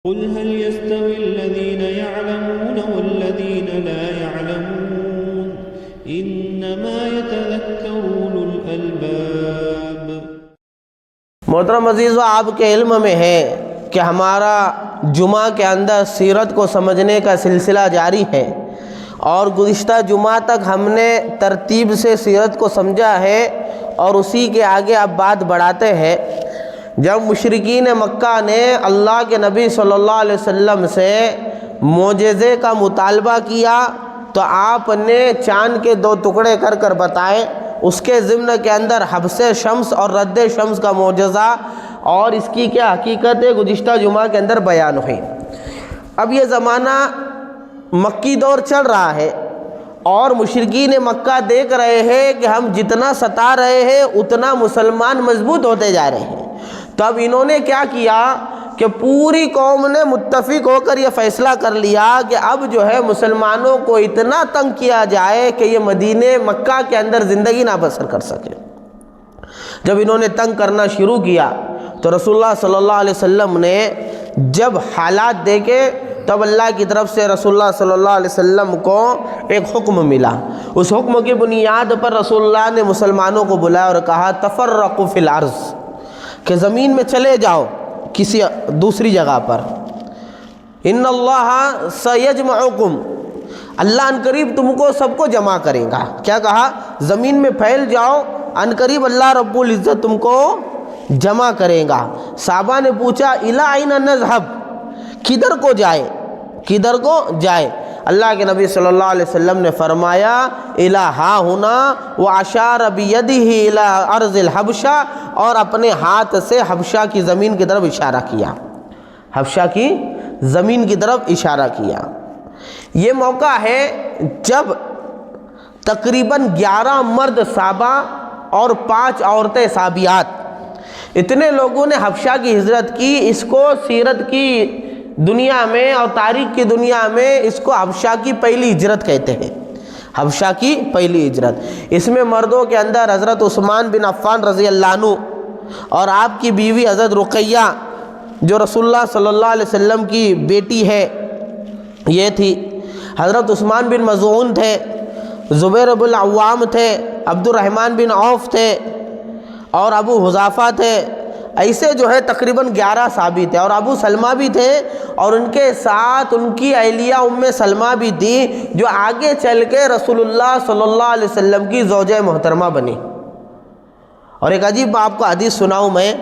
قل هل يستوي الذين يعلمون والذين لا يعلمون انما يتذكر اولو الالباب۔ محترم عزیزو، آپ کے علم میں ہے کہ ہمارا جمعہ کے اندر سیرت کو سمجھنے کا سلسلہ جاری ہے، اور گزشتہ جمعہ تک ہم نے ترتیب سے سیرت کو سمجھا ہے اور اسی کے آگے اب بات بڑھاتے ہیں۔ جب مشرکین مکہ نے اللہ کے نبی صلی اللہ علیہ وسلم سے معجزے کا مطالبہ کیا تو آپ نے چاند کے 2 ٹکڑے کر کر بتائے۔ اس کے ضمن کے اندر حبس شمس اور رد شمس کا معجزہ اور اس کی کیا حقیقت ہے گزشتہ جمعہ کے اندر بیان ہوئی۔ اب یہ زمانہ مکی دور چل رہا ہے اور مشرکین مکہ دیکھ رہے ہیں کہ ہم جتنا ستا رہے ہیں اتنا مسلمان مضبوط ہوتے جا رہے ہیں، تو اب انہوں نے کیا کیا کہ پوری قوم نے متفق ہو کر یہ فیصلہ کر لیا کہ اب جو ہے مسلمانوں کو اتنا تنگ کیا جائے کہ یہ مدینہ مکہ کے اندر زندگی نہ بسر کر سکے۔ جب انہوں نے تنگ کرنا شروع کیا تو رسول اللہ صلی اللہ علیہ وسلم نے جب حالات دیکھے تب اللہ کی طرف سے رسول اللہ صلی اللہ علیہ وسلم کو ایک حکم ملا۔ اس حکم کی بنیاد پر رسول اللہ نے مسلمانوں کو بلایا اور کہا تفرقوا فی الارض، کہ زمین میں چلے جاؤ کسی دوسری جگہ پر۔ ان اللہ سیجمعکم، اللہ ان قریب تم کو سب کو جمع کرے گا۔ کیا کہا؟ زمین میں پھیل جاؤ، ان قریب اللہ رب العزت تم کو جمع کرے گا۔ صحابہ نے پوچھا الی این نذهب، کدھر کو جائے، کدھر کو جائے؟ اللہ کے نبی صلی اللہ علیہ وسلم نے فرمایا الی ہا ہنا واشار بیدہ الی ارض الحبشہ، اور اپنے ہاتھ سے حبشہ کی زمین کی طرف اشارہ کیا، حبشہ کی زمین کی طرف اشارہ کیا۔ یہ موقع ہے جب تقریباً 11 مرد صحابہ اور 5 عورتیں صحابیات، اتنے لوگوں نے حبشہ کی ہجرت کی۔ اس کو سیرت کی دنیا میں اور تاریخ کی دنیا میں اس کو حبشہ کی پہلی ہجرت کہتے ہیں، حبشہ کی پہلی ہجرت۔ اس میں مردوں کے اندر حضرت عثمان بن عفان رضی اللہ عنہ اور آپ کی بیوی حضرت رقیہ جو رسول اللہ صلی اللہ علیہ وسلم کی بیٹی ہے یہ تھی، حضرت عثمان بن مظعون تھے، زبیر بن العوام تھے، عبد الرحمن بن عوف تھے اور ابو حذافہ تھے۔ ایسے جو ہے تقریباً 11 صحابی تھے، اور ابو سلمہ بھی تھے، اور ان کے ساتھ ان کی اہلیہ ام سلمہ بھی تھی جو آگے چل کے رسول اللہ صلی اللہ علیہ وسلم کی زوجہ محترمہ بنی۔ اور ایک عجیب آپ کو حدیث سناؤں میں،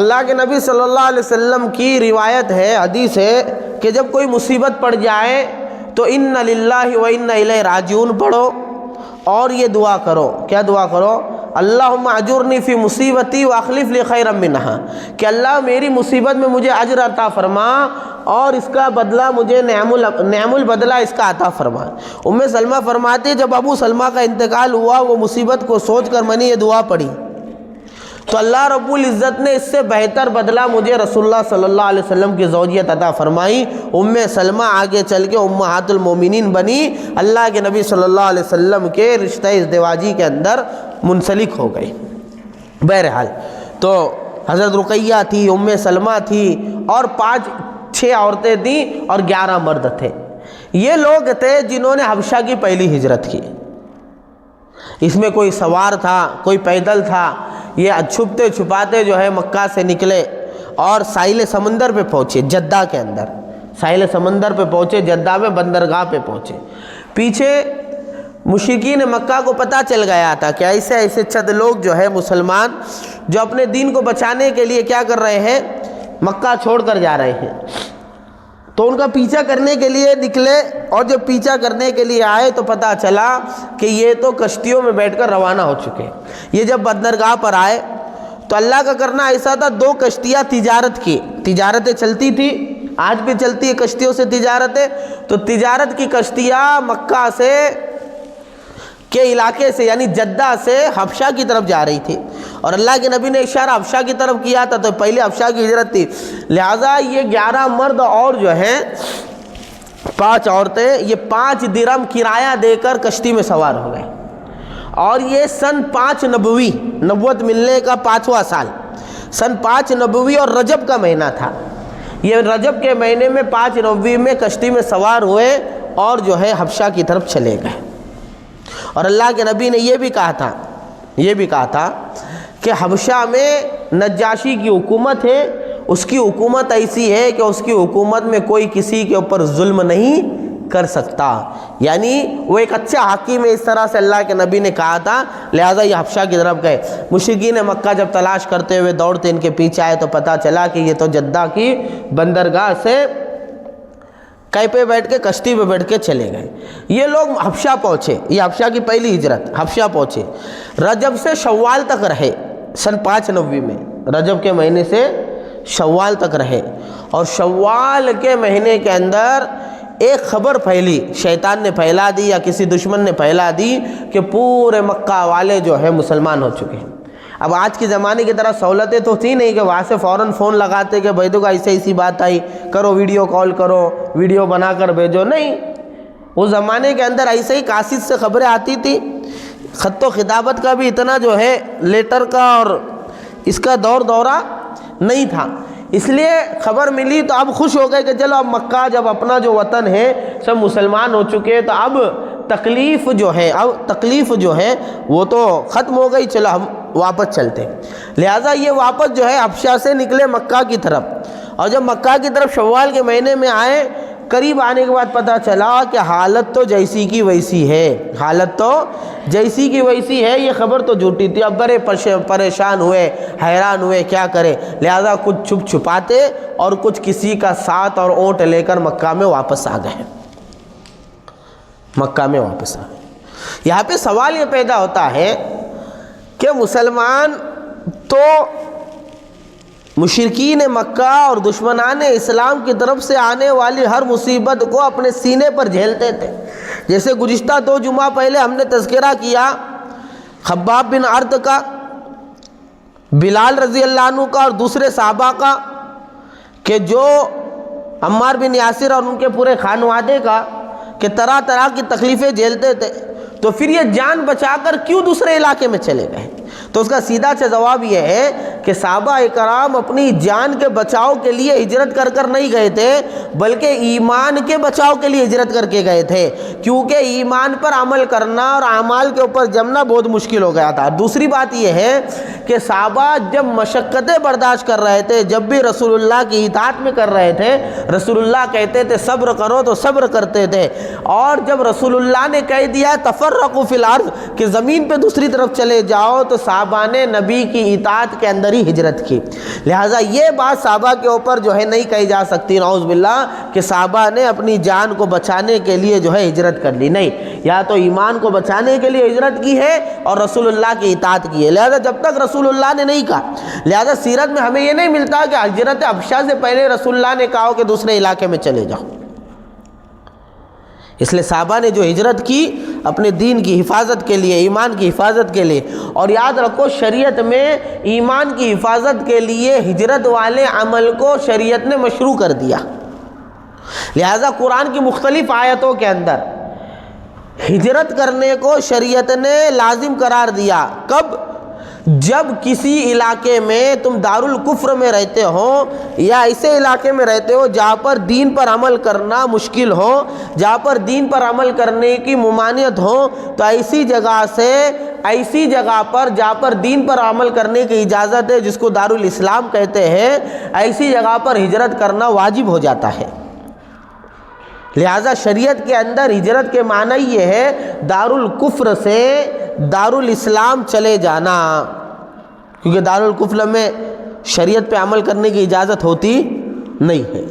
اللہ کے نبی صلی اللہ علیہ وسلم کی روایت ہے، حدیث ہے کہ جب کوئی مصیبت پڑ جائے تو ان للہ و انا الیہ راجعون پڑھو، اور یہ دعا کرو۔ کیا دعا کرو؟ اللہم اجرنی فی مصیبتی واخلف لی خیرا منہا، کہ اللہ میری مصیبت میں مجھے اجر عطا فرما اور اس کا بدلہ مجھے نعم البدلہ اس کا عطا فرما۔ ام سلمہ فرماتے جب ابو سلمہ کا انتقال ہوا وہ مصیبت کو سوچ کر میں نے یہ دعا پڑھی تو اللہ رب العزت نے اس سے بہتر بدلہ مجھے رسول اللہ صلی اللہ علیہ وسلم کی زوجیت عطا فرمائی۔ ام سلمہ آگے چل کے امہات المومنین بنی، اللہ کے نبی صلی اللہ علیہ وسلم کے رشتہ ازدواجی کے اندر منسلک ہو گئی۔ بہرحال تو حضرت رقیہ تھی، ام سلمہ تھی، اور 5-6 عورتیں تھیں اور 11 مرد تھے۔ یہ لوگ تھے جنہوں نے حبشہ کی پہلی ہجرت کی۔ اس میں کوئی سوار تھا، کوئی پیدل تھا۔ یہ چھپتے چھپاتے جو ہے مکہ سے نکلے اور ساحل سمندر پہ پہنچے، جدہ کے اندر ساحل سمندر پہ پہنچے، جدہ میں بندرگاہ پہ پہنچے۔ پیچھے مشرکین مکہ کو پتہ چل گیا تھا کہ ایسے ایسے چند لوگ جو ہے مسلمان جو اپنے دین کو بچانے کے لیے کیا کر رہے ہیں، مکہ چھوڑ کر جا رہے ہیں، تو ان کا پیچھا کرنے کے لیے نکلے، اور جب پیچھا کرنے کے لیے آئے تو پتہ چلا کہ یہ تو کشتیوں میں بیٹھ کر روانہ ہو چکے۔ یہ جب بندرگاہ پر آئے تو اللہ کا کرنا ایسا تھا، 2 کشتیاں تجارت کی، تجارتیں چلتی تھی، آج بھی چلتی ہے کشتیوں سے تجارتیں، تو تجارت کی کشتیاں مکہ سے کے علاقے سے یعنی جدہ سے حبشہ کی طرف جا رہی تھی، اور اللہ کے نبی نے اشارہ حبشہ کی طرف کیا تھا، تو پہلے حبشہ کی ہجرت تھی، لہٰذا یہ 11 مرد اور جو ہیں 5 عورتیں، یہ 5 درہم کرایہ دے کر کشتی میں سوار ہو گئے۔ اور یہ سن 5 نبوی، نبوت ملنے کا 5واں سال، سن 5 نبوی اور رجب کا مہینہ تھا۔ یہ رجب کے مہینے میں 5 ربیع میں کشتی میں سوار ہوئے اور جو ہے حبشہ کی طرف چلے گئے۔ اور اللہ کے نبی نے یہ بھی کہا تھا کہ حبشہ میں نجاشی کی حکومت ہے، اس کی حکومت ایسی ہے کہ اس کی حکومت میں کوئی کسی کے اوپر ظلم نہیں کر سکتا، یعنی وہ ایک اچھا حاکم ہے، اس طرح سے اللہ کے نبی نے کہا تھا، لہٰذا یہ حبشہ کی طرف گئے۔ مشرکین مکہ جب تلاش کرتے ہوئے دوڑتے ان کے پیچھے آئے تو پتہ چلا کہ یہ تو جدہ کی بندرگاہ سے کہیں پہ بیٹھ کے کشتی پہ بیٹھ کے چلے گئے۔ یہ لوگ حبشہ پہنچے، یہ حبشہ کی پہلی ہجرت، حبشہ پہنچے، رجب سے شوال تک رہے، سن 5 ربیع میں رجب کے مہینے سے شوال تک رہے، اور شوال کے مہینے کے اندر ایک خبر پھیلی، شیطان نے پھیلا دی یا کسی دشمن نے پھیلا دی کہ پورے مکہ والے جو ہے مسلمان ہو چکے ہیں۔ اب آج کے زمانے کی طرح سہولتیں تو تھی نہیں کہ وہاں سے فوراً فون لگاتے کہ بھائی دیکھو ایسی بات آئی، کرو ویڈیو کال کرو، ویڈیو بنا کر بھیجو، نہیں، اس زمانے کے اندر ایسے ہی کاشت سے خبریں آتی تھی، خط و خطابت کا بھی اتنا جو ہے لیٹر کا اور اس کا دورہ نہیں تھا، اس لیے خبر ملی تو اب خوش ہو گئے کہ چلو اب مکہ جب اپنا جو وطن ہے سب مسلمان ہو چکے تو اب تکلیف جو ہے وہ تو ختم ہو گئی، چلو ہم واپس چلتے، لہٰذا یہ واپس جو ہے حبشہ سے نکلے مکہ کی طرف، اور جب مکہ کی طرف شوال کے مہینے میں آئے، قریب آنے کے بعد پتہ چلا کہ حالت تو جیسی کی ویسی ہے، یہ خبر تو جھوٹی تھی۔ اب بڑے پریشان ہوئے، حیران ہوئے کیا کرے، لہذا کچھ چھپ چھپاتے اور کچھ کسی کا ساتھ اور اونٹ لے کر مکہ میں واپس آ گئے۔ یہاں پہ سوال یہ پیدا ہوتا ہے کہ مسلمان تو مشرکین مکہ اور دشمنان اسلام کی طرف سے آنے والی ہر مصیبت کو اپنے سینے پر جھیلتے تھے، جیسے گزشتہ 2 جمعہ پہلے ہم نے تذکرہ کیا خباب بن ارد کا، بلال رضی اللہ عنہ کا اور دوسرے صحابہ کا، کہ جو عمار بن یاسر اور ان کے پورے خانوادے کا، کہ طرح طرح کی تکلیفیں جھیلتے تھے، تو پھر یہ جان بچا کر کیوں دوسرے علاقے میں چلے گئے؟ تو اس کا سیدھا سا جواب یہ ہے کہ صحابہ اکرام اپنی جان کے بچاؤ کے لیے ہجرت کر نہیں گئے تھے، بلکہ ایمان کے بچاؤ کے لیے ہجرت کر کے گئے تھے، کیونکہ ایمان پر عمل کرنا اور اعمال کے اوپر جمنا بہت مشکل ہو گیا تھا۔ دوسری بات یہ ہے کہ صحابہ جب مشقتیں برداشت کر رہے تھے، جب بھی رسول اللہ کی اطاعت میں کر رہے تھے، رسول اللہ کہتے تھے صبر کرو تو صبر کرتے تھے، اور جب رسول اللہ نے کہہ دیا تفرقوا فی الارض کہ زمین پہ دوسری طرف چلے جاؤ، تو صحابہ نے نبی کی اطاعت کے اندر ہی ہجرت کی۔ لہٰذا یہ بات صحابہ کے اوپر جو ہے نہیں کہی جا سکتی نعوذ باللہ کہ صحابہ نے اپنی جان کو بچانے کے لیے جو ہے ہجرت کر لی، نہیں، یا تو ایمان کو بچانے کے لیے ہجرت کی ہے اور رسول اللہ کی اطاعت کی ہے۔ لہٰذا جب تک رسول اللہ نے نہیں کہا، لہٰذا سیرت میں ہمیں یہ نہیں ملتا کہ ہجرت حبشہ سے پہلے رسول اللہ نے کہا کہ دوسرے علاقے میں چلے جاؤ۔ اس لیے صحابہ نے جو ہجرت کی اپنے دین کی حفاظت کے لیے، ایمان کی حفاظت کے لیے، اور یاد رکھو شریعت میں ایمان کی حفاظت کے لیے ہجرت والے عمل کو شریعت نے مشروع کر دیا۔ لہذا قرآن کی مختلف آیتوں کے اندر ہجرت کرنے کو شریعت نے لازم قرار دیا۔ کب؟ جب کسی علاقے میں تم دارالکفر میں رہتے ہو یا ایسے علاقے میں رہتے ہو جہاں پر دین پر عمل کرنا مشکل ہو، جہاں پر دین پر عمل کرنے کی ممانعت ہو، تو ایسی جگہ پر جہاں پر دین پر عمل کرنے کی اجازت ہے، جس کو دارالاسلام کہتے ہیں، ایسی جگہ پر ہجرت کرنا واجب ہو جاتا ہے۔ لہذا شریعت کے اندر ہجرت کے معنی یہ ہے دارالکفر سے دارالاسلام چلے جانا، کیونکہ دارالکفر میں شریعت پہ عمل کرنے کی اجازت ہوتی نہیں ہے۔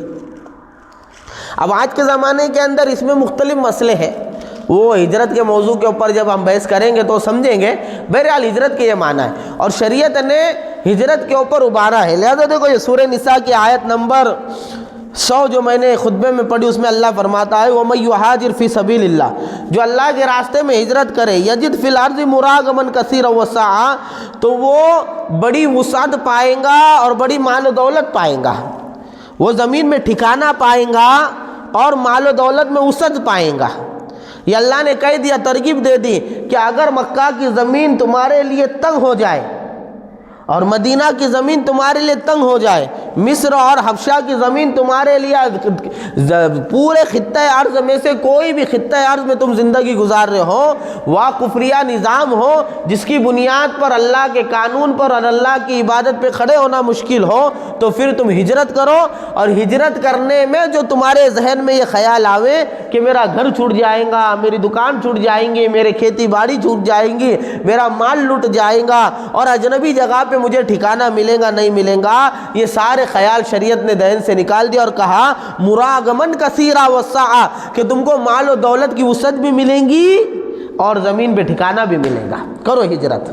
اب آج کے زمانے کے اندر اس میں مختلف مسئلے ہیں، وہ ہجرت کے موضوع کے اوپر جب ہم بحث کریں گے تو سمجھیں گے۔ بہرحال ہجرت کے یہ معنی ہے، اور شریعت نے ہجرت کے اوپر ابھارا ہے۔ لہذا دیکھو یہ سورہ نساء کی آیت نمبر 100 جو میں نے خطبے میں پڑھی، اس میں اللہ فرماتا ہے وَمَن يُهَاجِرْ فِي سَبِيلِ اللَّهِ، جو اللہ کے راستے میں ہجرت کرے، یجد فی الارض مراغما کثیرا وسعا، تو وہ بڑی وسعت پائے گا اور بڑی مال و دولت پائے گا، وہ زمین میں ٹھکانہ پائے گا اور مال و دولت میں وسعت پائے گا۔ یہ اللہ نے کہہ دیا، ترغیب دے دی کہ اگر مکہ کی زمین تمہارے لیے تنگ ہو جائے اور مدینہ کی زمین تمہارے لیے تنگ ہو جائے، مصر اور حبشہ کی زمین تمہارے لیے پورے خطہ ارض میں سے کوئی بھی خطہ ارض میں تم زندگی گزار رہے ہو، وہ کفریہ نظام ہو جس کی بنیاد پر اللہ کے قانون پر اور اللہ کی عبادت پہ کھڑے ہونا مشکل ہو، تو پھر تم ہجرت کرو، اور ہجرت کرنے میں جو تمہارے ذہن میں یہ خیال آوے کہ میرا گھر چھوٹ جائے گا، میری دکان چھوٹ جائیں گی، میرے کھیتی باڑی چھوٹ جائیں گی، میرا مال لٹ جائے گا، اور اجنبی جگہ پہ مجھے ٹھکانہ ملے گا نہیں ملے گا، یہ سارے خیال شریعت نے ذہن سے نکال دیا اور کہا مراغمن کثیرا وسعا، کہ تم کو مال و دولت کی وسعت بھی ملیں گی اور زمین پہ ٹھکانہ بھی ملے گا، کرو ہجرت۔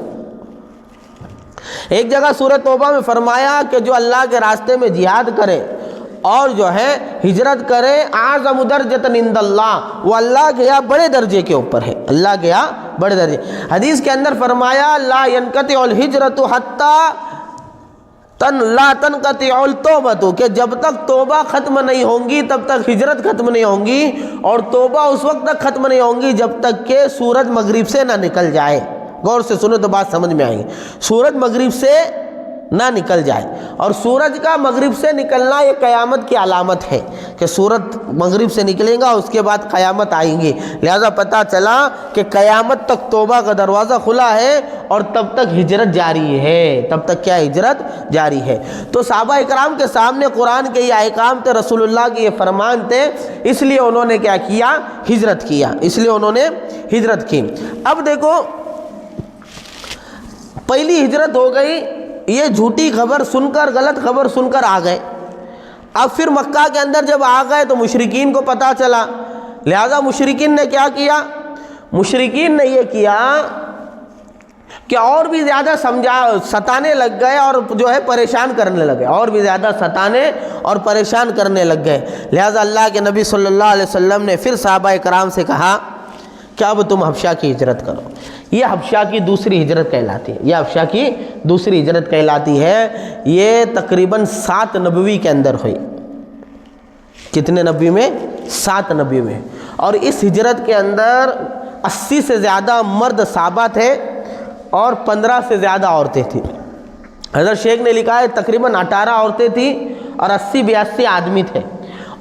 ایک جگہ سورہ توبہ میں فرمایا کہ جو اللہ کے راستے میں جہاد کرے اور جو ہے ہجرت کرے، اعظم درجۃ عند اللہ، وہ اللہ کے یہاں بڑے درجے کے اوپر ہے، اللہ کے یہاں بڑے درجے۔ حدیث کے اندر فرمایا لا ينقطع الہجرۃ حتی لا تنقطع التوبۃ، کہ جب تک توبہ ختم نہیں ہوں گی تب تک ہجرت ختم نہیں ہوں گی، اور توبہ اس وقت تک ختم نہیں ہوں گی جب تک کہ سورج مغرب سے نہ نکل جائے۔ غور سے سنو تو بات سمجھ میں آئے گی، سورج مغرب سے نہ نکل جائے، اور سورج کا مغرب سے نکلنا یہ قیامت کی علامت ہے کہ سورج مغرب سے نکلے گا، اس کے بعد قیامت آئیں گی، لہذا پتہ چلا کہ قیامت تک توبہ کا دروازہ کھلا ہے اور تب تک ہجرت جاری ہے، تب تک کیا ہجرت جاری ہے۔ تو صحابہ اکرام کے سامنے قرآن کے یہ احکام تھے، رسول اللہ کے یہ فرمان تھے، اس لیے انہوں نے کیا کیا؟ ہجرت کیا، اس لیے انہوں نے ہجرت کی۔ اب دیکھو پہلی ہجرت ہو گئی، یہ جھوٹی خبر سن کر، غلط خبر سن کر آ گئے۔ اب پھر مکہ کے اندر جب آ گئے تو مشرکین کو پتہ چلا، لہذا مشرکین نے کیا کیا؟ مشرکین نے یہ کیا کہ اور بھی زیادہ ستانے لگ گئے اور جو ہے پریشان کرنے لگے، اور بھی زیادہ ستانے اور پریشان کرنے لگ گئے۔ لہذا اللہ کے نبی صلی اللہ علیہ وسلم نے پھر صحابہ کرام سے کہا کہ اب تم حبشہ کی ہجرت کرو۔ یہ حبشہ کی دوسری ہجرت کہلاتی ہے، یہ حبشہ کی دوسری ہجرت کہلاتی ہے۔ یہ تقریباً 7 نبوی کے اندر ہوئی۔ کتنے نبی میں؟ 7 نبی میں۔ اور اس ہجرت کے اندر 80 سے زیادہ مرد صحابہ تھے اور 15 سے زیادہ عورتیں تھیں۔ حضرت شیخ نے لکھا ہے تقریباً 18 عورتیں تھیں اور 80-82 آدمی تھے۔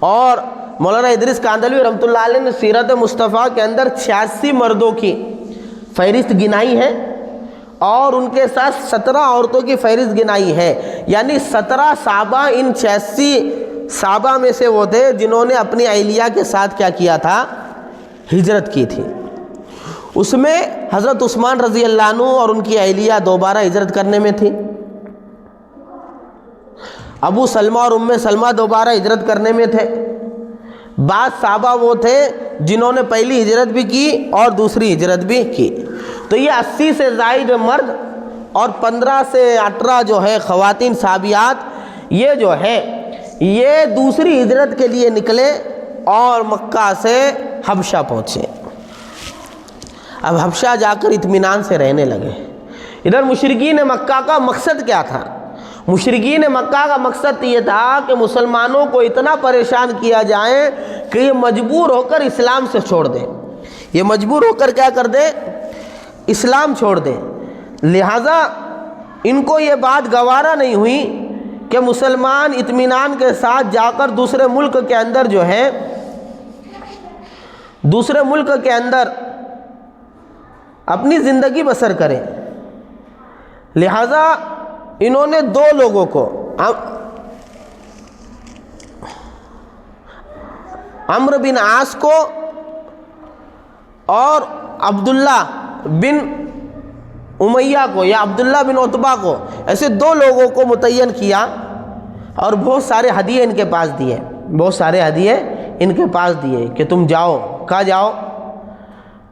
اور مولانا ادریس کاندھلوی رحمۃ اللہ علیہ نے سیرت مصطفیٰ کے اندر 86 مردوں کی فہرست گنائی ہے اور ان کے ساتھ 17 عورتوں کی فہرست گنائی ہے، یعنی 17 صحابہ ان 86 صحابہ میں سے وہ تھے جنہوں نے اپنی اہلیہ کے ساتھ کیا کیا تھا؟ ہجرت کی تھی۔ اس میں حضرت عثمان رضی اللہ عنہ اور ان کی اہلیہ دوبارہ ہجرت کرنے میں تھی، ابو سلمہ اور ام سلمہ دوبارہ ہجرت کرنے میں تھے، بعض صحابہ وہ تھے جنہوں نے پہلی ہجرت بھی کی اور دوسری ہجرت بھی کی۔ تو یہ 80 سے زائد مرد اور 15 سے 18 جو ہے خواتین صحابیات، یہ جو ہے یہ دوسری ہجرت کے لیے نکلے اور مکہ سے حبشہ پہنچے۔ اب حبشہ جا کر اطمینان سے رہنے لگے۔ ادھر مشرکین مکہ کا مقصد کیا تھا؟ مشرکین مکہ کا مقصد یہ تھا کہ مسلمانوں کو اتنا پریشان کیا جائے کہ یہ مجبور ہو کر اسلام سے چھوڑ دیں، یہ مجبور ہو کر کیا کر دیں؟ اسلام چھوڑ دیں۔ لہٰذا ان کو یہ بات گوارا نہیں ہوئی کہ مسلمان اطمینان کے ساتھ جا کر دوسرے ملک کے اندر جو ہے، دوسرے ملک کے اندر اپنی زندگی بسر کریں۔ لہٰذا انہوں نے 2 لوگوں کو، عمرو بن عاص کو اور عبداللہ بن امیہ کو یا عبداللہ بن عتبہ کو، ایسے 2 لوگوں کو متعین کیا اور بہت سارے ہدیے ان کے پاس دیے، بہت سارے ہدیے ان کے پاس دیے کہ تم جاؤ۔ کہاں جاؤ؟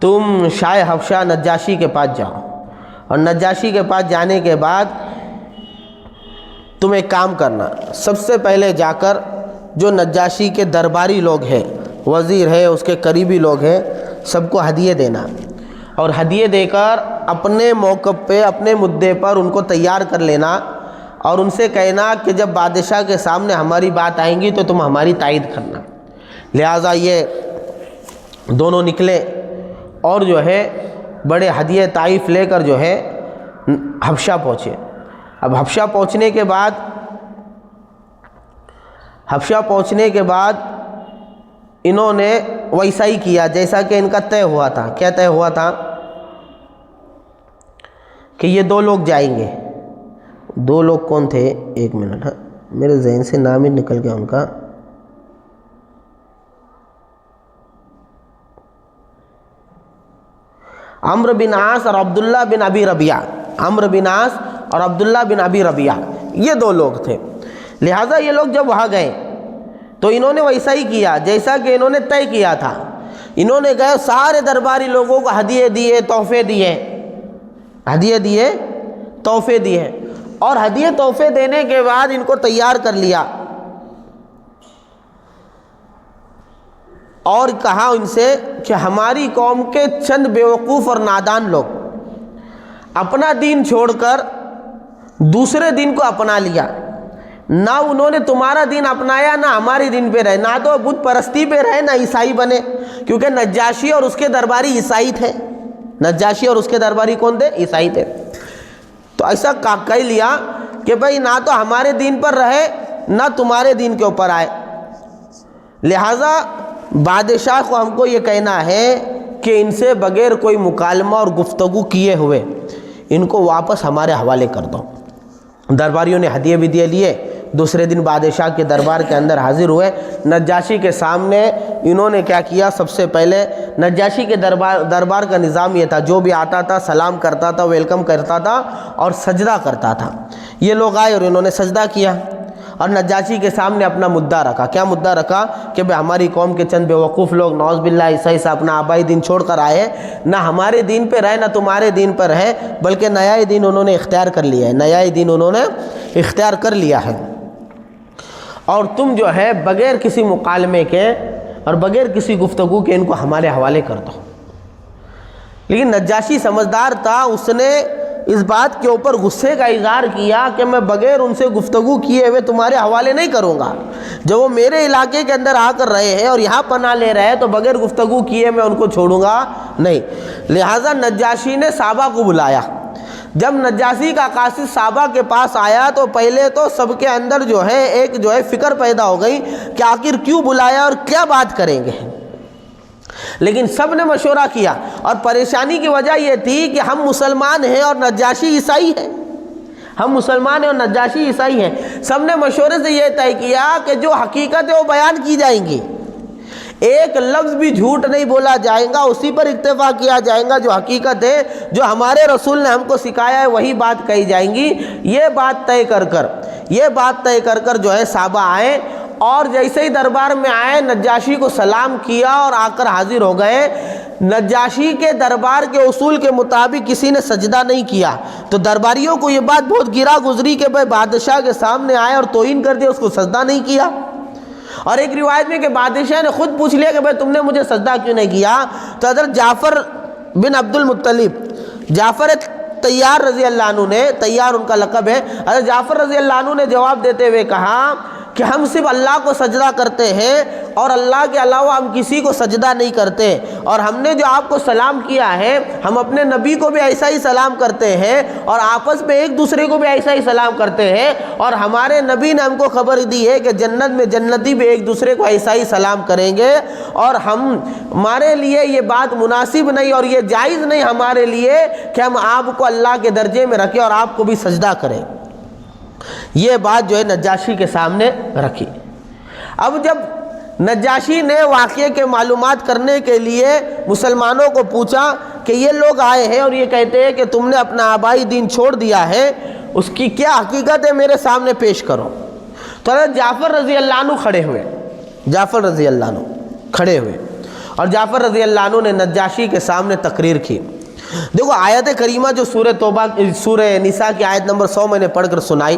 تم شاہ حبشہ نجاشی کے پاس جاؤ، اور نجاشی کے پاس جانے کے بعد تم ایک کام کرنا، سب سے پہلے جا کر جو نجاشی کے درباری لوگ ہیں، وزیر ہے، اس کے قریبی لوگ ہیں، سب کو ہدیے دینا، اور ہدیے دے کر اپنے موقف پہ، اپنے مدعے پر ان کو تیار کر لینا، اور ان سے کہنا کہ جب بادشاہ کے سامنے ہماری بات آئیں گی تو تم ہماری تائید کرنا۔ لہٰذا یہ دونوں نکلے اور جو ہے بڑے ہدیے طائف لے کر جو ہے حبشہ پہنچے۔ اب حبشہ پہنچنے کے بعد انہوں نے ویسا ہی کیا جیسا کہ ان کا طے ہوا تھا۔ کیا طے ہوا تھا؟ کہ یہ 2 لوگ جائیں گے۔ 2 لوگ کون تھے؟ ایک منٹ، میرے ذہن سے نام ہی نکل گیا ان کا۔ عمرو بن عاص اور عبداللہ بن ابی ربیعہ۔ عمرو بن عاص اور عبداللہ بن ابی ربیعہ، یہ 2 لوگ تھے۔ لہٰذا یہ لوگ جب وہاں گئے تو انہوں نے ویسا ہی کیا جیسا کہ انہوں نے طے کیا تھا۔ انہوں نے گئے سارے درباری لوگوں کو ہدیے دیے، تحفے دیے، تحفے دیے، اور ہدیے تحفے دینے کے بعد ان کو تیار کر لیا اور کہا ان سے کہ ہماری قوم کے چند بیوقوف اور نادان لوگ اپنا دین چھوڑ کر دوسرے دین کو اپنا لیا، نہ انہوں نے تمہارا دین اپنایا نہ ہمارے دین پہ رہے، نہ تو بت پرستی پہ رہے نہ عیسائی بنے، کیونکہ نجاشی اور اس کے درباری عیسائی تھے۔ نجاشی اور اس کے درباری کون تھے؟ عیسائی تھے۔ تو ایسا کہہ لیا کہ بھئی نہ تو ہمارے دین پر رہے نہ تمہارے دین کے اوپر آئے، لہٰذا بادشاہ کو ہم کو یہ کہنا ہے کہ ان سے بغیر کوئی مکالمہ اور گفتگو کیے ہوئے ان کو واپس ہمارے حوالے کر دو۔ درباریوں نے ہدیے بھی لیے، دوسرے دن بادشاہ کے دربار کے اندر حاضر ہوئے۔ نجاشی کے سامنے انہوں نے کیا کیا؟ سب سے پہلے نجاشی کے دربار کا نظام یہ تھا، جو بھی آتا تھا سلام کرتا تھا، ویلکم کرتا تھا اور سجدہ کرتا تھا۔ یہ لوگ آئے اور انہوں نے سجدہ کیا اور نجاشی کے سامنے اپنا مدعا رکھا۔ کیا مدعا رکھا؟ کہ بھئی ہماری قوم کے چند بیوقوف لوگ نعوذ باللہ عیسائی سے اپنا آبائی دین چھوڑ کر آئے، نہ ہمارے دین پہ رہے نہ تمہارے دین پر ہے، بلکہ نیا دین انہوں نے اختیار کر لیا ہے، نیا دین انہوں نے اختیار کر لیا ہے، اور تم جو ہے بغیر کسی مکالمے کے اور بغیر کسی گفتگو کے ان کو ہمارے حوالے کر دو۔ لیکن نجاشی سمجھدار تھا، اس نے اس بات کے اوپر غصے کا اظہار کیا کہ میں بغیر ان سے گفتگو کیے ہوئے تمہارے حوالے نہیں کروں گا۔ جب وہ میرے علاقے کے اندر آ کر رہے ہیں اور یہاں پناہ لے رہے ہیں تو بغیر گفتگو کیے میں ان کو چھوڑوں گا نہیں۔ لہٰذا نجاشی نے صحابہ کو بلایا۔ جب نجاشی کا قاصد صحابہ کے پاس آیا تو پہلے تو سب کے اندر ایک فکر پیدا ہو گئی کہ آخر کیوں بلایا اور کیا بات کریں گے، لیکن سب نے مشورہ کیا، اور پریشانی کی وجہ یہ تھی کہ ہم مسلمان ہیں اور نجاشی عیسائی ہیں، ہم مسلمان ہیں اور نجاشی عیسائی ہیں۔ سب نے مشورے سے یہ طے کیا کہ جو حقیقت ہے وہ بیان کی جائیں گی، ایک لفظ بھی جھوٹ نہیں بولا جائے گا، اسی پر اکتفا کیا جائے گا، جو حقیقت ہے، جو ہمارے رسول نے ہم کو سکھایا ہے وہی بات کہی جائیں گی۔ یہ بات طے کر کر صحابہ آئے، اور جیسے ہی دربار میں آئے نجاشی کو سلام کیا اور آ کر حاضر ہو گئے۔ نجاشی کے دربار کے اصول کے مطابق کسی نے سجدہ نہیں کیا، تو درباریوں کو یہ بات بہت گرا گزری کہ بھائی بادشاہ کے سامنے آئے اور توہین کر دیا، اس کو سجدہ نہیں کیا۔ اور ایک روایت میں کہ بادشاہ نے خود پوچھ لیا کہ بھائی تم نے مجھے سجدہ کیوں نہیں کیا، تو حضرت جعفر بن عبد المطلب، جعفر طیار رضی اللہ عنہ نے، طیار ان کا لقب ہے، حضرت جعفر رضی اللہ عنہ نے جواب دیتے ہوئے کہا کہ ہم صرف اللہ کو سجدہ کرتے ہیں اور اللہ کے علاوہ ہم کسی کو سجدہ نہیں کرتے، اور ہم نے جو آپ کو سلام کیا ہے ہم اپنے نبی کو بھی ایسا ہی سلام کرتے ہیں اور آپس میں ایک دوسرے کو بھی ایسا ہی سلام کرتے ہیں، اور ہمارے نبی نے ہم کو خبر دی ہے کہ جنت میں جنتی بھی ایک دوسرے کو ایسا ہی سلام کریں گے، اور ہمارے لیے یہ بات مناسب نہیں اور یہ جائز نہیں ہمارے لیے کہ ہم آپ کو اللہ کے درجے میں رکھیں اور آپ کو بھی سجدہ کریں۔ یہ بات نجاشی کے سامنے رکھی۔ اب جب نجاشی نے واقعے کے معلومات کرنے کے لیے مسلمانوں کو پوچھا کہ یہ لوگ آئے ہیں اور یہ کہتے ہیں کہ تم نے اپنا آبائی دین چھوڑ دیا ہے، اس کی کیا حقیقت ہے میرے سامنے پیش کرو، تو حضرت جعفر رضی اللہ عنہ کھڑے ہوئے، اور جعفر رضی اللہ عنہ نے نجاشی کے سامنے تقریر کی۔ دیکھو آیت کریمہ جو سورہ نساء کی آیت نمبر 100 میں نے پڑھ کر سنائی،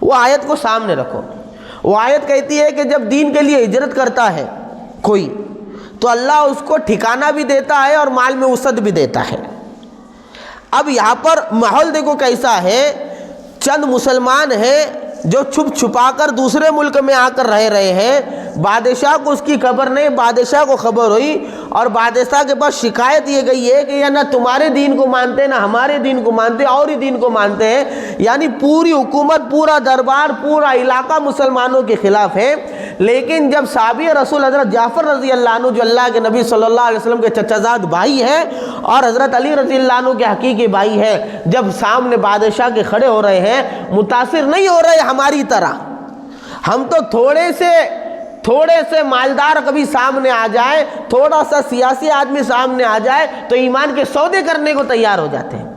وہ آیت کو سامنے رکھو۔ وہ آیت کہتی ہے کہ جب دین کے لیے ہجرت کرتا ہے کوئی تو اللہ اس کو ٹھکانہ بھی دیتا ہے اور مال میں وسعت بھی دیتا ہے۔ اب یہاں پر ماحول دیکھو کیسا ہے، چند مسلمان ہیں جو چھپ چھپا کر دوسرے ملک میں آ کر رہ رہے ہیں، بادشاہ کو اس کی خبر نہیں، بادشاہ کو خبر ہوئی اور بادشاہ کے پاس شکایت یہ گئی ہے کہ نہ تمہارے دین کو مانتے نہ ہمارے دین کو مانتے اور ہی دین کو مانتے ہیں، یعنی پوری حکومت، پورا دربار، پورا علاقہ مسلمانوں کے خلاف ہے۔ لیکن جب صحابی رسول حضرت جعفر رضی اللہ عنہ جو اللہ کے نبی صلی اللہ علیہ وسلم کے چچا زاد بھائی ہیں اور حضرت علی رضی اللہ عنہ کے حقیقی بھائی ہیں، جب سامنے بادشاہ کے کھڑے ہو رہے ہیں، متاثر نہیں ہو رہے ہماری طرح۔ ہم تو تھوڑے سے مالدار کبھی سامنے آ جائے، تھوڑا سا سیاسی آدمی سامنے آ جائے تو ایمان کے سودے کرنے کو تیار ہو جاتے ہیں۔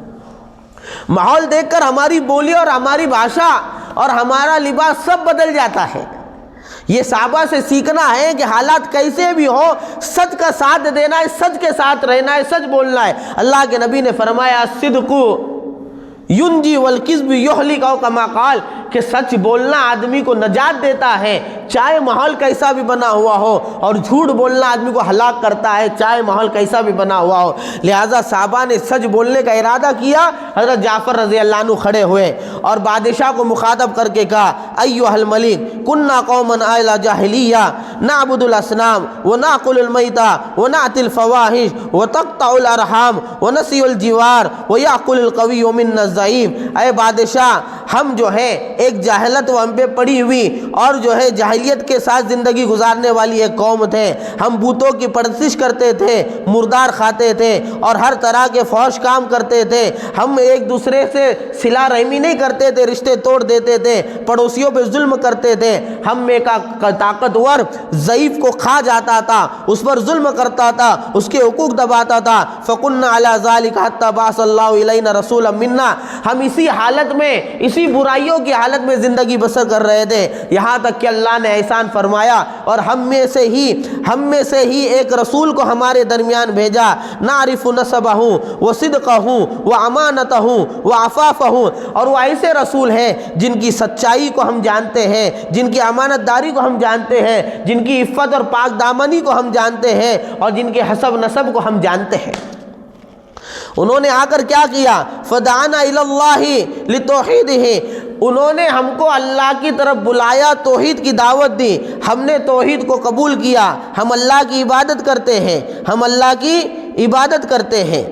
ماحول دیکھ کر ہماری بولی اور ہماری بھاشا اور ہمارا لباس سب بدل جاتا ہے۔ یہ صحابہ سے سیکھنا ہے کہ حالات کیسے بھی ہو، سچ کا ساتھ دینا ہے، سچ کے ساتھ رہنا ہے، سچ بولنا ہے۔ اللہ کے نبی نے فرمایا الصدق ینجی والکذب یہلک، او کما قال، کہ سچ بولنا آدمی کو نجات دیتا ہے چاہے ماحول کیسا بھی بنا ہوا ہو، اور جھوٹ بولنا آدمی کو ہلاک کرتا ہے چاہے ماحول کیسا بھی بنا ہوا ہو۔ لہٰذا صحابہ نے سچ بولنے کا ارادہ کیا۔ حضرت جعفر رضی اللہ عنہ کھڑے ہوئے اور بادشاہ کو مخاطب کر کے کہا ایھا الملک کنا قوما اہل جاہلیہ نعبد الاصنام وناکل المیتہ ونأتی الفواحش وتقطع الارحام ونسی الجوار ویأکل القوی منا الضعیف۔ اے بادشاہ، ہم جو ہے ایک جاہلت و ہم پہ پڑی ہوئی اور جو ہے جاہلیت کے ساتھ زندگی گزارنے والی ایک قوم تھے۔ ہم بتوں کی پرستش کرتے تھے، مردار کھاتے تھے اور ہر طرح کے فحش کام کرتے تھے۔ ہم ایک دوسرے سے صلہ رحمی نہیں کرتے تھے، رشتے توڑ دیتے تھے، پڑوسیوں پہ ظلم کرتے تھے۔ ہم میں کا طاقتور ضعیف کو کھا جاتا تھا، اس پر ظلم کرتا تھا، اس کے حقوق دباتا تھا۔ فَكُنَّا عَلَى ذَلِكَ حَتَّى بَعَثَ اللَّهُ إِلَيْنَا رَسُولًا مِنَّا، ہم اسی حالت میں، اسی برائیوں کی حالت میں زندگی بسر کر رہے تھے، یہاں تک کہ اللہ نے احسان فرمایا اور ہم میں سے ہی ایک رسول کو ہمارے درمیان بھیجا، نعرف نسبہ وصدقہ وامانتہ وعفافہ، اور وہ ایسے رسول ہیں جن کی سچائی کو ہم جانتے ہیں، جن کی امانت داری کو ہم جانتے ہیں، جن کی عفت اور پاک دامنی کو ہم جانتے ہیں، اور جن کے حسب نسب کو ہم جانتے ہیں۔ انہوں نے آ کر کیا کیا؟ فدعانا الی اللہ لتوحیدہ، انہوں نے ہم کو اللہ کی طرف بلایا، توحید کی دعوت دی، ہم نے توحید کو قبول کیا، ہم اللہ کی عبادت کرتے ہیں، ہم اللہ کی عبادت کرتے ہیں۔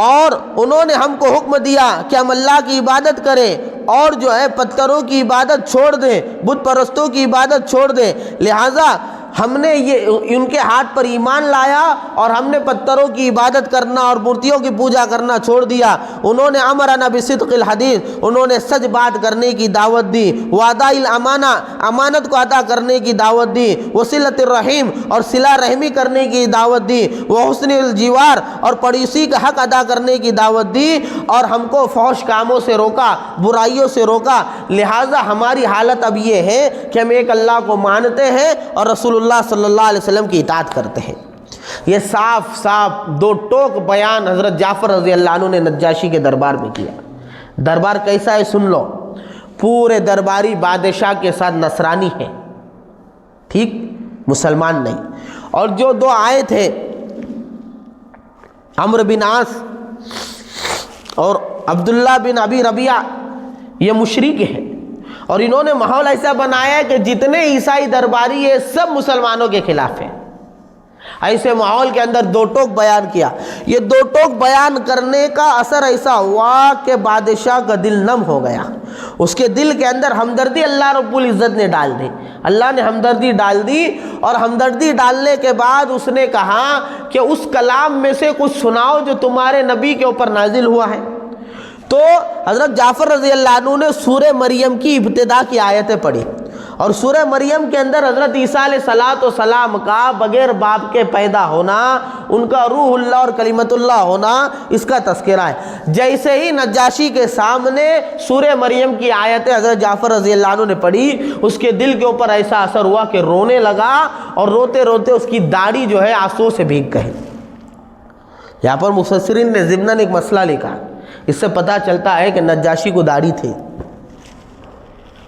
اور انہوں نے ہم کو حکم دیا کہ ہم اللہ کی عبادت کریں اور جو ہے پتھروں کی عبادت چھوڑ دیں، بت پرستوں کی عبادت چھوڑ دیں۔ لہٰذا ہم نے یہ ان کے ہاتھ پر ایمان لایا اور ہم نے پتھروں کی عبادت کرنا اور مورتیوں کی پوجا کرنا چھوڑ دیا۔ انہوں نے امرنا بصدق الحدیث، انہوں نے سچ بات کرنے کی دعوت دی، واداء الامانہ، امانت کو ادا کرنے کی دعوت دی، وصلۃ الرحیم، اور صلہ رحمی کرنے کی دعوت دی، وحسن الجوار، اور پڑوسی کا حق ادا کرنے کی دعوت دی، اور ہم کو فحش کاموں سے روکا، برائیوں سے روکا۔ لہٰذا ہماری حالت اب یہ ہے کہ ہم ایک اللہ کو مانتے ہیں اور رسول اللہ صلی اللہ علیہ وسلم کی اطاعت کرتے ہیں۔ یہ صاف دو ٹوک بیان حضرت جعفر رضی اللہ عنہ نے نجاشی کے دربار میں کیا۔ دربار کیسا ہے سن لو، پورے درباری بادشاہ کے ساتھ نصرانی ہیں، ٹھیک، مسلمان نہیں۔ اور جو دو آئے تھے عمرو بن عاص اور عبداللہ بن ابی ربیعہ، یہ مشرک ہیں، اور انہوں نے ماحول ایسا بنایا ہے کہ جتنے عیسائی درباری ہیں سب مسلمانوں کے خلاف ہیں۔ ایسے ماحول کے اندر دو ٹوک بیان کیا۔ یہ دو ٹوک بیان کرنے کا اثر ایسا ہوا کہ بادشاہ کا دل نم ہو گیا، اس کے دل کے اندر ہمدردی اللہ رب العزت نے ڈال دی، اللہ نے ہمدردی ڈال دی، اور ہمدردی ڈالنے کے بعد اس نے کہا کہ اس کلام میں سے کچھ سناؤ جو تمہارے نبی کے اوپر نازل ہوا ہے۔ تو حضرت جعفر رضی اللہ عنہ نے سورہ مریم کی ابتدا کی آیتیں پڑھی، اور سورہ مریم کے اندر حضرت عیسیٰ علیہ السلام کا بغیر باپ کے پیدا ہونا، ان کا روح اللہ اور کلمت اللہ ہونا، اس کا تذکرہ ہے۔ جیسے ہی نجاشی کے سامنے سورہ مریم کی آیتیں حضرت جعفر رضی اللہ عنہ نے پڑھی، اس کے دل کے اوپر ایسا اثر ہوا کہ رونے لگا، اور روتے روتے اس کی داڑھی جو ہے آنسو سے بھیگ گئی۔ یہاں پر مفسرین نے ضمناً ایک مسئلہ لکھا، اس سے پتہ چلتا ہے کہ نجاشی کو داڑھی تھی،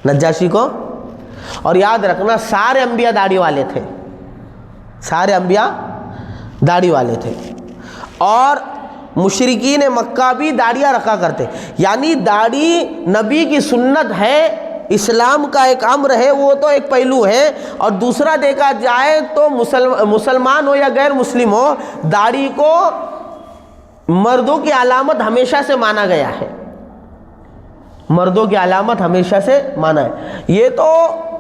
نجاشی کو، اور یاد رکھنا سارے انبیاء داڑھی والے تھے، سارے انبیاء داڑھی والے تھے، اور مشرکین مکہ بھی داڑیاں رکھا کرتے، یعنی داڑھی نبی کی سنت ہے اسلام کا ایک امر ہے وہ تو ایک پہلو ہے، اور دوسرا دیکھا جائے تو مسلمان ہو یا غیر مسلم ہو، داڑھی کو مردوں کی علامت ہمیشہ سے مانا گیا ہے، مردوں کی علامت ہمیشہ سے مانا ہے۔ یہ تو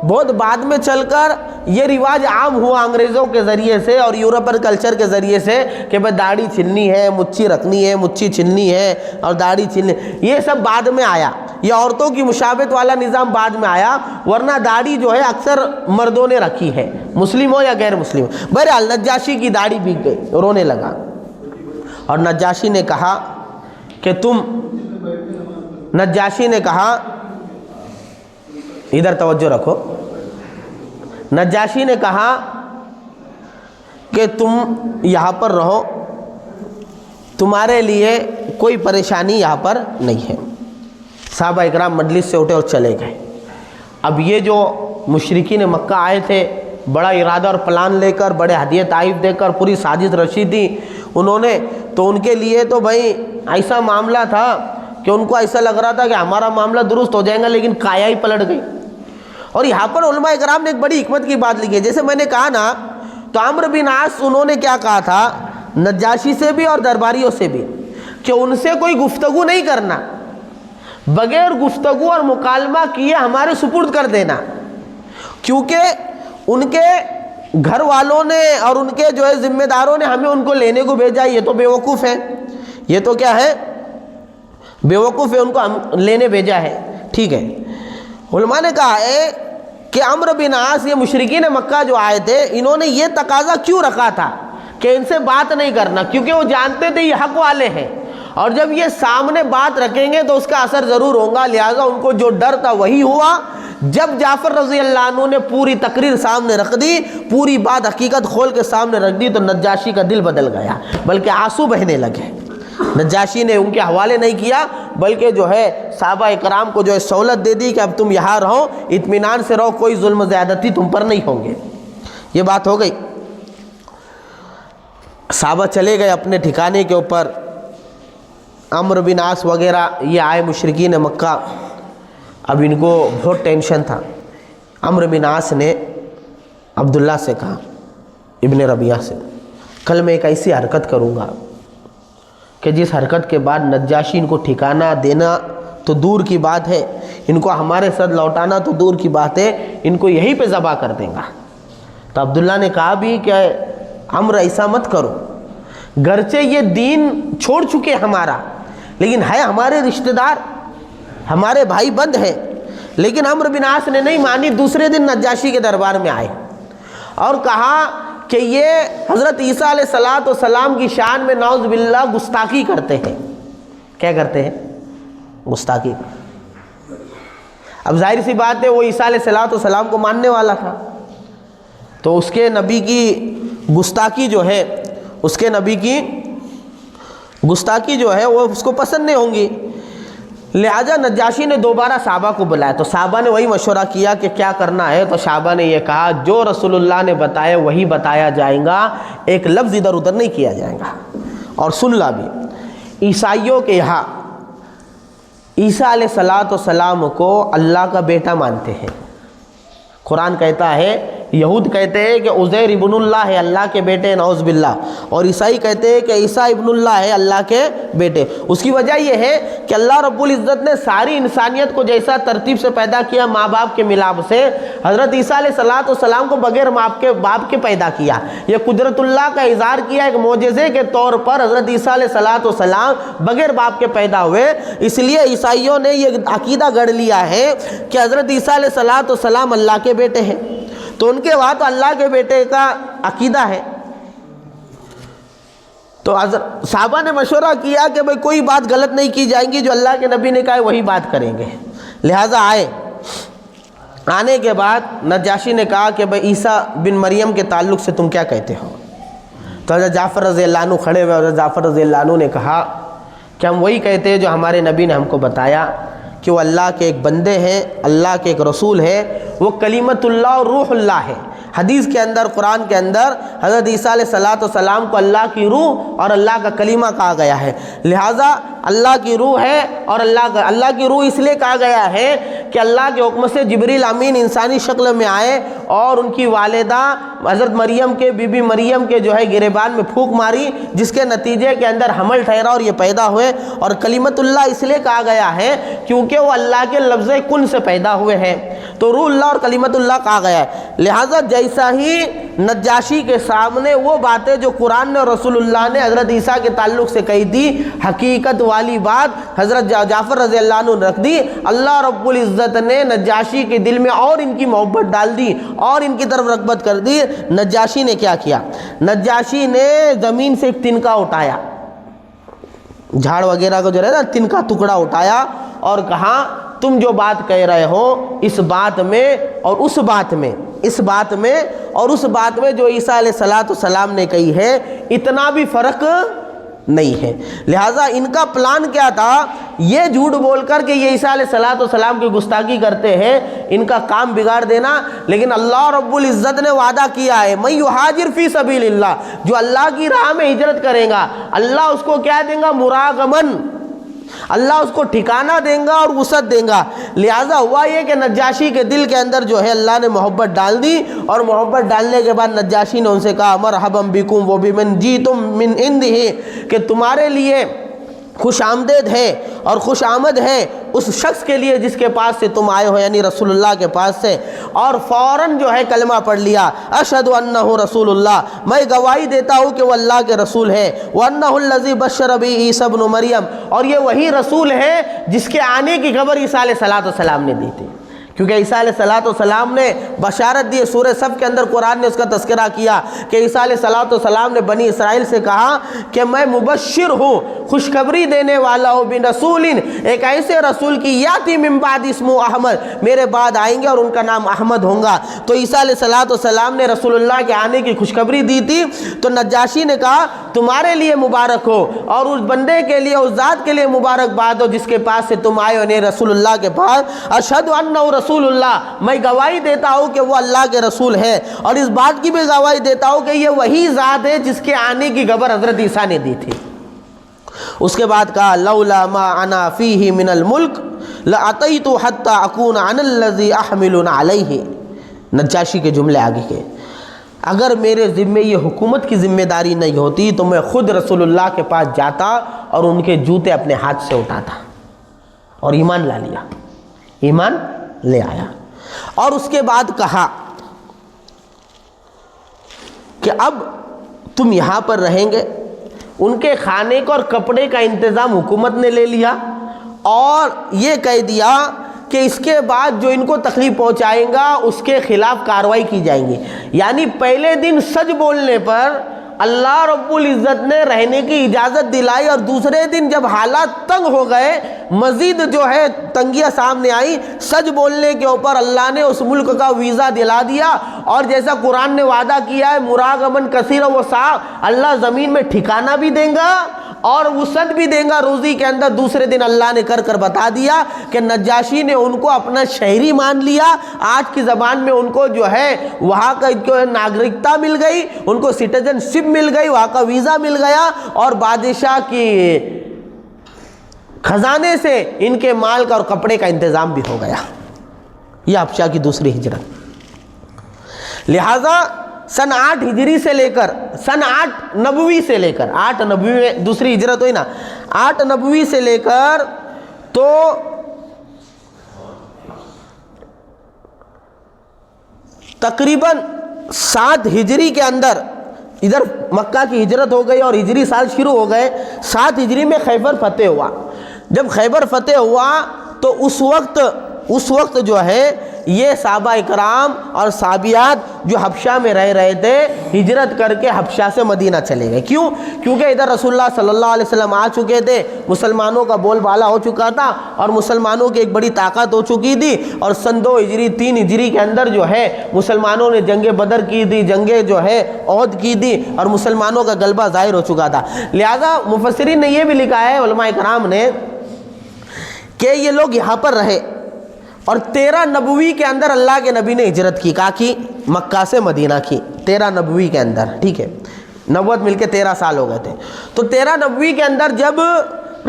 بہت بعد میں چل کر یہ رواج عام ہوا انگریزوں کے ذریعے سے اور یورپین کلچر کے ذریعے سے کہ بھئی داڑھی چھلنی ہے، مچھی رکھنی ہے، مچھی چھلنی ہے اور داڑھی چھلنی، یہ سب بعد میں آیا، یہ عورتوں کی مشابہت والا نظام بعد میں آیا، ورنہ داڑھی جو ہے اکثر مردوں نے رکھی ہے، مسلم ہو یا غیر مسلم ہو۔ بہرحال نجاشی کی داڑھی بھیگ گئی، رونے لگا، اور نجاشی نے کہا کہ نجاشی نے کہا، ادھر توجہ رکھو، نجاشی نے کہا کہ تم یہاں پر رہو، تمہارے لیے کوئی پریشانی یہاں پر نہیں ہے۔ صحابہ اکرام مجلس سے اٹھے اور چلے گئے۔ اب یہ جو مشرکین مکہ آئے تھے بڑا ارادہ اور پلان لے کر، بڑے ہدیہ تحائف دے کر، پوری سازش رچی تھی انہوں نے، تو ان کے لیے تو بھائی ایسا معاملہ تھا کہ ان کو ایسا لگ رہا تھا کہ ہمارا معاملہ درست ہو جائے گا، لیکن کایا ہی پلٹ گئی۔ اور یہاں پر علماء اکرام نے ایک بڑی حکمت کی بات لکھی ہے، جیسے میں نے کہا نا، تو عمرو بن عاص انہوں نے کیا کہا تھا نجاشی سے بھی اور درباریوں سے بھی، کہ ان سے کوئی گفتگو نہیں کرنا، بغیر گفتگو اور مکالمہ کیے ہمارے سپرد کر دینا، کیونکہ ان کے گھر والوں نے اور ان کے جو ہے ذمہ داروں نے ہمیں ان کو لینے کو بھیجا، یہ تو بیوقوف ہے، یہ تو کیا ہے، بیوقوف ہے، ان کو ہم لینے بھیجا ہے، ٹھیک ہے۔ علماء نے کہا ہے کہ عمرو بن عاص یہ مشرکین مکہ جو آئے تھے، انہوں نے یہ تقاضا کیوں رکھا تھا کہ ان سے بات نہیں کرنا، کیونکہ وہ جانتے تھے یہ حق والے ہیں، اور جب یہ سامنے بات رکھیں گے تو اس کا اثر ضرور ہوگا، لہٰذا ان کو جو ڈر تھا وہی ہوا۔ جب جعفر رضی اللہ عنہ نے پوری تقریر سامنے رکھ دی، پوری بات حقیقت کھول کے سامنے رکھ دی، تو نجاشی کا دل بدل گیا، بلکہ آنسو بہنے لگے۔ نجاشی نے ان کے حوالے نہیں کیا، بلکہ جو ہے صحابہ اکرام کو جو ہے سہولت دے دی کہ اب تم یہاں رہو، اطمینان سے رہو، کوئی ظلم زیادتی تم پر نہیں ہوں گے۔ یہ بات ہو گئی۔ صحابہ چلے گئے اپنے ٹھکانے کے اوپر، عمرو بن عاص وغیرہ یہ آئے مشرکین مکہ، اب ان کو بہت ٹینشن تھا۔ عمرو بن عاص نے عبداللہ سے کہا، ابن ربیعہ سے، کل میں ایک ایسی حرکت کروں گا کہ جس حرکت کے بعد نجاشی ان کو ٹھکانہ دینا تو دور کی بات ہے، ان کو ہمارے ساتھ لوٹانا تو دور کی بات ہے، ان کو یہیں پہ ذبح کر دیں گا۔ تو عبداللہ نے کہا بھی کہ عمرو ایسا مت کرو، گرچہ یہ دین چھوڑ چکے ہمارا، لیکن ہے ہمارے رشتہ دار، ہمارے بھائی بند ہیں۔ لیکن عمرو بن عاص نے نہیں مانی، دوسرے دن نجاشی کے دربار میں آئے اور کہا کہ یہ حضرت عیسیٰ علیہ السلام کی شان میں نعوذ باللہ گستاخی کرتے ہیں۔ کیا کرتے ہیں؟ گستاخی۔ اب ظاہر سی بات ہے وہ عیسیٰ علیہ السلام کو ماننے والا تھا، تو اس کے نبی کی گستاخی جو ہے، اس کے نبی کی گستاخی جو ہے وہ اس کو پسند نہیں ہوں گی، لہذا نجاشی نے دوبارہ صحابہ کو بلایا، تو صحابہ نے وہی مشورہ کیا کہ کیا کرنا ہے، تو صحابہ نے یہ کہا جو رسول اللہ نے بتایا وہی بتایا جائے گا، ایک لفظ ادھر ادھر نہیں کیا جائے گا۔ اور سن لا بھی، عیسائیوں کے یہاں عیسیٰ علیہ السلام کو اللہ کا بیٹا مانتے ہیں۔ قرآن کہتا ہے، یہود کہتے ہیں کہ عزیر ابن اللہ ہے، اللہ کے بیٹے، نعوذ باللہ، اور عیسائی کہتے ہیں کہ عیسیٰ ابن اللہ ہے، اللہ کے بیٹے۔ اس کی وجہ یہ ہے کہ اللہ رب العزت نے ساری انسانیت کو جیسا ترتیب سے پیدا کیا ماں باپ کے ملاپ سے، حضرت عیسیٰ علیہ السلام کو بغیر باپ کے پیدا کیا۔ یہ قدرت اللہ کا اظہار کیا ایک معجزے کے طور پر، حضرت عیسیٰ علیہ السلام بغیر باپ کے پیدا ہوئے۔ اس لیے عیسائیوں نے یہ عقیدہ گڑھ لیا ہے کہ حضرت عیسیٰ علیہ السلام اللہ کے بیٹے ہیں، تو ان کے وہاں تو اللہ کے بیٹے کا عقیدہ ہے۔ تو صحابہ نے مشورہ کیا کہ بھئی کوئی بات غلط نہیں کی جائیں گی، جو اللہ کے نبی نے کہا ہے وہی بات کریں گے، لہٰذا آئے۔ آنے کے بعد نجاشی نے کہا کہ بھئی عیسیٰ بن مریم کے تعلق سے تم کیا کہتے ہو؟ تو حضرت جعفر رضی اللہ عنہ کھڑے ہوئے، حضرت جعفر رضی اللہ عنہ نے کہا کہ ہم وہی کہتے ہیں جو ہمارے نبی نے ہم کو بتایا، کہ وہ اللہ کے ایک بندے ہیں، اللہ کے ایک رسول ہے، وہ کلمت اللہ اور روح اللہ ہے۔ حدیث کے اندر، قرآن کے اندر حضرت عیسیٰ علیہ السلام کو اللہ کی روح اور اللہ کا کلمہ کہا گیا ہے، لہٰذا اللہ کی روح ہے، اور اللہ کی روح اس لیے کہا گیا ہے کہ اللہ کے حکم سے جبریل امین انسانی شکل میں آئے اور ان کی والدہ حضرت مریم کے بی بی مریم کے جو ہے گریبان میں پھونک ماری، جس کے نتیجے کے اندر حمل ٹھہرا اور یہ پیدا ہوئے۔ اور کلمت اللہ اس لیے کہا گیا ہے کیونکہ وہ اللہ کے لفظ کن سے پیدا ہوئے ہیں، تو روح اللہ اور کلمت اللہ کہا گیا ہے۔ لہٰذا جیسا ہی نجاشی کے سامنے وہ باتیں جو قرآن نے اور رسول اللہ نے حضرت عیسیٰ کے تعلق سے کہی تھی، حقیقت والی بات حضرت جعفر رضی اللہ عنہ نے رکھ دی، اللہ رب العزت نے نجاشی کے دل میں اور ان کی محبت ڈال دی اور ان کی طرف رغبت کر دی۔ نجاشی نے کیا کیا؟ نجاشی نے زمین سے ایک تنکا اٹھایا، جھاڑ وغیرہ کو جو ہے نا تنکا ٹکڑا اٹھایا اور کہا تم جو بات کہہ رہے ہو اس بات میں اور اس بات میں، اس بات میں اور اس بات میں جو عیسیٰ علیہ السلام نے کہی ہے اتنا بھی فرق نہیں ہے۔ لہٰذا ان کا پلان کیا تھا؟ یہ جھوٹ بول کر کہ یہ عیسیٰ علیہ السلام کی گستاخی کرتے ہیں، ان کا کام بگاڑ دینا، لیکن اللہ رب العزت نے وعدہ کیا ہے من یہاجر فی سبیل اللہ، جو اللہ کی راہ میں ہجرت کرے گا اللہ اس کو کیا دیں گا؟ مراغمن، اللہ اس کو ٹھکانہ دیں گا اور وسعت دیں گا۔ لہٰذا ہوا یہ کہ نجاشی کے دل کے اندر جو ہے اللہ نے محبت ڈال دی، اور محبت ڈالنے کے بعد نجاشی نے ان سے کہا مرحبا بکم وبمن جیتم من عنده، کہ تمہارے لیے خوش آمدید ہے اور خوش آمد ہے اس شخص کے لیے جس کے پاس سے تم آئے ہو، یعنی رسول اللہ کے پاس سے، اور فوراً جو ہے کلمہ پڑھ لیا، اشہد انہ رسول اللہ، میں گواہی دیتا ہوں کہ وہ اللہ کے رسول ہے، وانہ الذی بشر بہ عیسی ابن مریم، اور یہ وہی رسول ہے جس کے آنے کی خبر عیسیٰ علیہ السلام نے دی تھی، کیونکہ عیسیٰ علیہ السلام نے بشارت دی۔ سورہ صف کے اندر قرآن نے اس کا تذکرہ کیا کہ عیسیٰ علیہ السلام نے بنی اسرائیل سے کہا کہ میں مبشر ہوں، خوشخبری دینے والا ہوں، برسول، ایک ایسے رسول کی یاتی من بعد اسمہ احمد، میرے بعد آئیں گے اور ان کا نام احمد ہوگا۔ تو عیسیٰ علیہ السلام نے رسول اللہ کے آنے کی خوشخبری دی تھی، تو نجاشی نے کہا تمہارے لیے مبارک ہو اور اس بندے کے لیے، اس ذات کے لیے مبارکباد ہو جس کے پاس سے تم آئے ہو، یعنی رسول اللہ کے پاس، اشہد انہ رسول اللہ، میں گواہی دیتا ہوں کہ وہ اللہ کے رسول ہے، اور اس بات کی بھی گواہی دیتا ہوں کہ یہ وہی ذات ہے جس کے آنے کی خبر حضرت عیسیٰ نے دی تھی۔ اس کے بعد کہا لولا ما انا فیہ من الملک لاتیت حتی اکون عن الذی احمل علیہ، نجاشی کے جملے آگے کے، اگر میرے ذمے یہ حکومت کی ذمہ داری نہیں ہوتی تو میں خود رسول اللہ کے پاس جاتا اور ان کے جوتے اپنے ہاتھ سے اٹھاتا، اور ایمان لا لیا، ایمان لے آیا۔ اور اس کے بعد کہا کہ اب تم یہاں پر رہیں گے، ان کے کھانے کا اور کپڑے کا انتظام حکومت نے لے لیا، اور یہ کہہ دیا کہ اس کے بعد جو ان کو تکلیف پہنچائیں گا اس کے خلاف کارروائی کی جائیں گی۔ یعنی پہلے دن سچ بولنے پر اللہ رب العزت نے رہنے کی اجازت دلائی، اور دوسرے دن جب حالات تنگ ہو گئے، مزید جو ہے تنگیاں سامنے آئی، سچ بولنے کے اوپر اللہ نے اس ملک کا ویزا دلا دیا، اور جیسا قرآن نے وعدہ کیا ہے مراغمن کثیر و سعہ، اللہ زمین میں ٹھکانہ بھی دیں گا اور وسعت بھی دیں گا روزی کے اندر۔ دوسرے دن اللہ نے کر بتا دیا کہ نجاشی نے ان کو اپنا شہری مان لیا، آج کی زبان میں ان کو جو ہے وہاں کا ناگرکتا مل گئی، ان کو سٹیزن شپ مل گئی، وہاں کا ویزا مل گیا، اور بادشاہ کی خزانے سے ان کے مال کا اور کپڑے کا انتظام بھی ہو گیا۔ یہ حبشہ کی دوسری ہجرت۔ لہذا سن 8 ہجری سے لے کر سن 8 نبوی سے لے کر 8 نبوی میں دوسری ہجرت ہوئی نا، 8 نبوی سے لے کر تو تقریباً 7 ہجری کے اندر ادھر مکہ کی ہجرت ہو گئی اور ہجری سال شروع ہو گئے۔ 7 ہجری میں خیبر فتح ہوا۔ جب خیبر فتح ہوا تو اس وقت جو ہے یہ صحابہ اکرام اور صحابیات جو حبشہ میں رہ رہے تھے ہجرت کر کے حبشہ سے مدینہ چلے گئے۔ کیوں؟ کیونکہ ادھر رسول اللہ صلی اللہ علیہ وسلم آ چکے تھے، مسلمانوں کا بول بالا ہو چکا تھا، اور مسلمانوں کی ایک بڑی طاقت ہو چکی تھی، اور سن 2 ہجری 3 ہجری کے اندر جو ہے مسلمانوں نے جنگ بدر کی تھی، جنگیں جو ہے احد کی تھی، اور مسلمانوں کا غلبہ ظاہر ہو چکا تھا۔ لہذا مفسرین نے یہ بھی لکھا ہے، علماء کرام نے، کہ یہ لوگ یہاں پر رہے، اور 13 نبوی کے اندر اللہ کے نبی نے ہجرت کی، کہا کی مکہ سے مدینہ کی، 13 نبوی کے اندر، ٹھیک ہے، نبوت مل کے 13 سال ہو گئے تھے۔ تو 13 نبوی کے اندر جب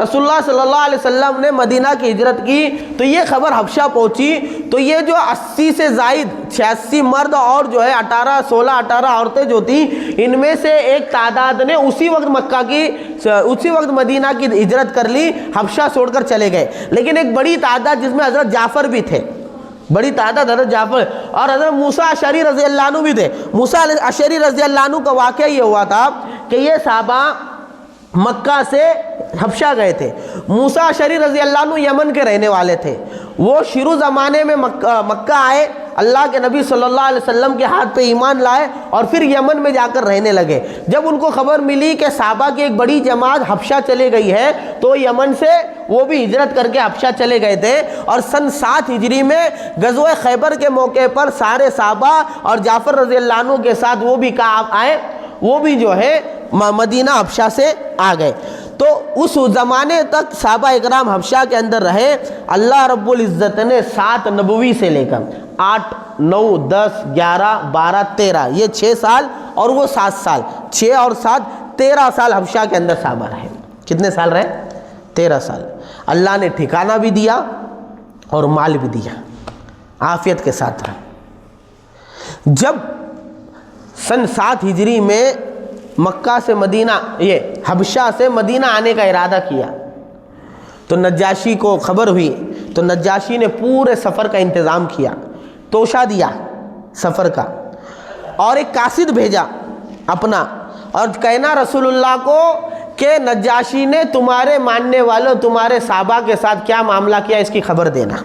رسول اللہ صلی اللہ علیہ وسلم نے مدینہ کی ہجرت کی تو یہ خبر حبشہ پہنچی، تو یہ جو 80 سے زائد 86 مرد اور جو ہے 18 عورتیں جو تھیں، ان میں سے ایک تعداد نے اسی وقت مدینہ کی ہجرت کر لی، حبشہ چھوڑ کر چلے گئے۔ لیکن ایک بڑی تعداد جس میں حضرت جعفر بھی تھے، بڑی تعداد حضرت جعفر اور حضرت موسیٰ اشعری رضی اللہ عنہ بھی تھے۔ موسیٰ اشعری رضی اللہ عنہ کا واقعہ یہ ہوا تھا کہ یہ صحابہ مکہ سے حبشہ گئے تھے۔ موسیٰ اشعری رضی اللہ عنہ یمن کے رہنے والے تھے، وہ شروع زمانے میں مکہ آئے، اللہ کے نبی صلی اللہ علیہ وسلم کے ہاتھ پہ ایمان لائے اور پھر یمن میں جا کر رہنے لگے۔ جب ان کو خبر ملی کہ صحابہ کی ایک بڑی جماعت حبشہ چلے گئی ہے تو یمن سے وہ بھی ہجرت کر کے حبشہ چلے گئے تھے، اور سن 7 ہجری میں غزوہ خیبر کے موقع پر سارے صحابہ اور جعفر رضی اللہ عنہ کے ساتھ وہ بھی آئے، وہ بھی جو ہے مدینہ حبشہ سے آ گئے۔ تو اس زمانے تک صحابہ اکرام حبشہ کے اندر رہے۔ اللہ رب العزت نے 7 نبوی سے لے کر 8 9 10 11 12 13 یہ 6 سال اور وہ 7 سال، 6 اور 7 13 سال حبشہ کے اندر صحابہ رہے۔ کتنے سال رہے؟ 13 سال۔ اللہ نے ٹھکانہ بھی دیا اور مال بھی دیا، عافیت کے ساتھ رہے۔ جب سن 7 ہجری میں مکہ سے مدینہ، یہ حبشہ سے مدینہ آنے کا ارادہ کیا تو نجاشی کو خبر ہوئی، تو نجاشی نے پورے سفر کا انتظام کیا، توشہ دیا سفر کا، اور ایک قاصد بھیجا اپنا، اور کہنا رسول اللہ کو کہ نجاشی نے تمہارے ماننے والوں تمہارے صحابہ کے ساتھ کیا معاملہ کیا اس کی خبر دینا۔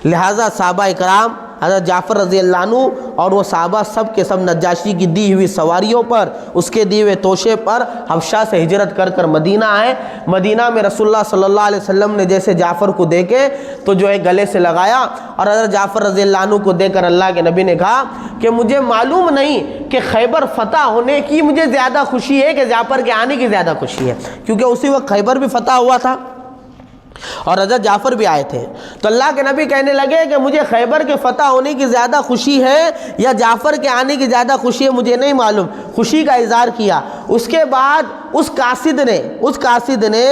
لہٰذا صحابہ اکرام حضرت جعفر رضی اللہ عنہ اور وہ صحابہ سب کے سب نجاشی کی دی ہوئی سواریوں پر، اس کے دیے ہوئے توشے پر حبشہ سے ہجرت کر کر مدینہ آئے۔ مدینہ میں رسول اللہ صلی اللہ علیہ وسلم نے جیسے جعفر کو دیکھے تو جو ہے گلے سے لگایا، اور حضرت جعفر رضی اللہ عنہ کو دیکھ کر اللہ کے نبی نے کہا کہ مجھے معلوم نہیں کہ خیبر فتح ہونے کی مجھے زیادہ خوشی ہے کہ جعفر کے آنے کی زیادہ خوشی ہے، کیونکہ اسی وقت خیبر بھی فتح ہوا تھا اور حضرت جعفر بھی آئے تھے۔ تو اللہ کے نبی کہنے لگے کہ مجھے خیبر کے فتح ہونے کی زیادہ خوشی ہے یا جعفر کے آنے کی زیادہ خوشی ہے مجھے نہیں معلوم، خوشی کا اظہار کیا۔ اس کے بعد اس قاصد نے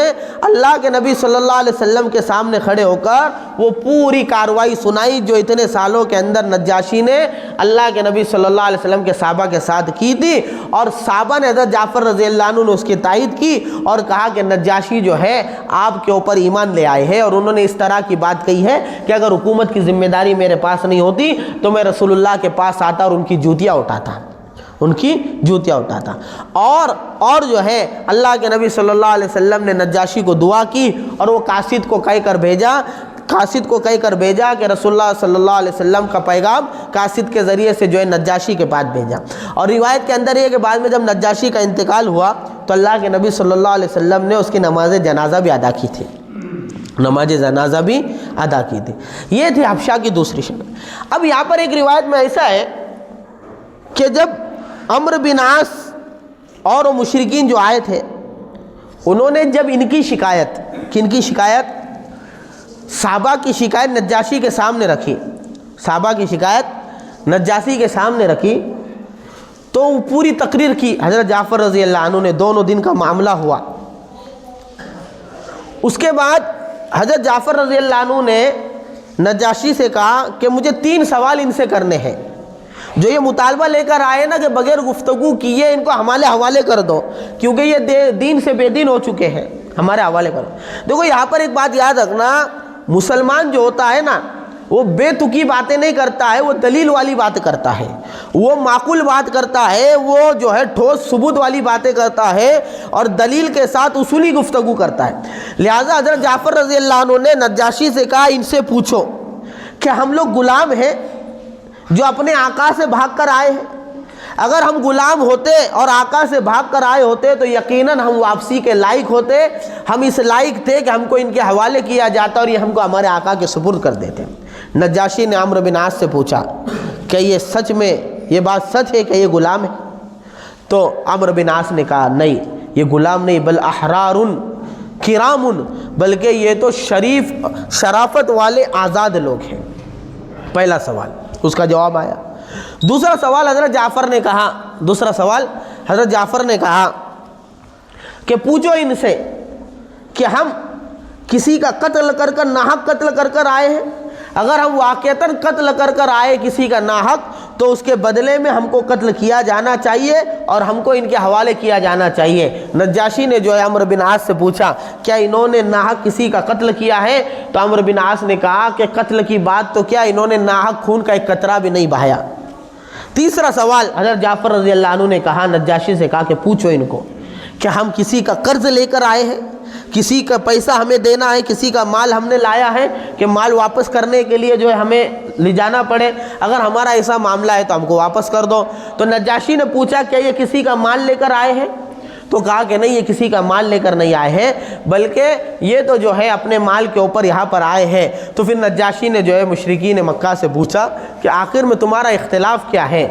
اللہ کے نبی صلی اللہ علیہ وسلم کے سامنے کھڑے ہو کر وہ پوری کاروائی سنائی جو اتنے سالوں کے اندر نجاشی نے اللہ کے نبی صلی اللہ علیہ وسلم کے صحابہ کے ساتھ کی تھی، اور صحابہ نے حضرت جعفر رضی اللہ عنہ نے اس کی تائید کی اور کہا کہ نجاشی جو ہے آپ کے اوپر ایمان لے آئے ہیں، اور انہوں نے اس طرح کی بات کہی ہے کہ اگر حکومت کی ذمہ داری میرے پاس نہیں ہوتی تو میں رسول اللہ کے پاس آتا اور ان کی جوتیاں اٹھاتا، اور جو ہے اللہ کے نبی صلی اللہ علیہ وسلم نے نجاشی کو دعا کی، اور وہ قاصد کو کہہ کر بھیجا کہ رسول اللہ صلی اللہ علیہ وسلم کا پیغام قاصد کے ذریعے سے جو ہے نجاشی کے پاس بھیجا۔ اور روایت کے اندر یہ کہ بعد میں جب نجاشی کا انتقال ہوا تو اللہ کے نبی صلی اللہ علیہ وسلم نے اس کی نماز جنازہ بھی ادا کی تھی، یہ تھی حبشہ کی دوسری شکل۔ اب یہاں پر ایک روایت میں ایسا ہے کہ جب عمرو بن عاص اور وہ مشرکین جو آئے تھے انہوں نے جب ان کی شکایت صحابہ کی شکایت نجاشی کے سامنے رکھی تو وہ پوری تقریر کی حضرت جعفر رضی اللہ عنہ نے، دونوں دن کا معاملہ ہوا۔ اس کے بعد حضرت جعفر رضی اللہ عنہ نے نجاشی سے کہا کہ مجھے 3 سوال ان سے کرنے ہیں، جو یہ مطالبہ لے کر آئے نا کہ بغیر گفتگو کیے ان کو ہمارے حوالے کر دو، کیونکہ یہ دین سے بے دین ہو چکے ہیں، ہمارے حوالے کرو۔ دیکھو یہاں پر ایک بات یاد رکھنا، مسلمان جو ہوتا ہے نا وہ بے تکی باتیں نہیں کرتا ہے، وہ دلیل والی بات کرتا ہے، وہ معقول بات کرتا ہے، وہ جو ہے ٹھوس ثبوت والی باتیں کرتا ہے اور دلیل کے ساتھ اصولی گفتگو کرتا ہے۔ لہٰذا حضرت جعفر رضی اللہ عنہ نے نجاشی سے کہا ان سے پوچھو کہ ہم لوگ غلام ہیں جو اپنے آقا سے بھاگ کر آئے ہیں، اگر ہم غلام ہوتے اور آقا سے بھاگ کر آئے ہوتے تو یقیناً ہم واپسی کے لائق ہوتے، ہم اس لائق تھے کہ ہم کو ان کے حوالے کیا جاتا اور یہ ہم کو ہمارے آقا کے سپرد کر دیتے۔ نجاشی نے عمرو بن عاص سے پوچھا کہ یہ سچ میں یہ بات سچ ہے کہ یہ غلام ہے؟ تو عمرو بن عاص نے کہا نہیں، یہ غلام نہیں بل احرار کرام، بلکہ یہ تو شرافت والے آزاد لوگ ہیں۔ پہلا سوال اس کا جواب آیا۔ دوسرا سوال حضرت جعفر نے کہا کہ پوچھو ان سے کہ ہم کسی کا قتل کر کر ناحق قتل کر کر آئے ہیں؟ اگر ہم واقعتاً قتل کر کر آئے کسی کا ناحق تو اس کے بدلے میں ہم کو قتل کیا جانا چاہیے اور ہم کو ان کے حوالے کیا جانا چاہیے۔ نجاشی نے جو ہے عمرو بن عاص سے پوچھا کیا انہوں نے ناحق کسی کا قتل کیا ہے؟ تو عمرو بن عاص نے کہا کہ قتل کی بات تو کیا، انہوں نے ناحق خون کا ایک قطرہ بھی نہیں بہایا۔ تیسرا سوال حضرت جعفر رضی اللہ عنہ نے کہا، نجاشی سے کہا کہ پوچھو ان کو کہ ہم کسی کا قرض لے کر آئے ہیں، کسی کا پیسہ ہمیں دینا ہے، کسی کا مال ہم نے لایا ہے کہ مال واپس کرنے کے لیے جو ہے ہمیں لے جانا پڑے، اگر ہمارا ایسا معاملہ ہے تو ہم کو واپس کر دو۔ تو نجاشی نے پوچھا کیا یہ کسی کا مال لے کر آئے ہیں؟ تو کہا کہ نہیں، یہ کسی کا مال لے کر نہیں آئے ہیں، بلکہ یہ تو جو ہے اپنے مال کے اوپر یہاں پر آئے ہیں۔ تو پھر نجاشی نے جو ہے مشرکین مکہ سے پوچھا کہ آخر میں تمہارا اختلاف کیا ہے،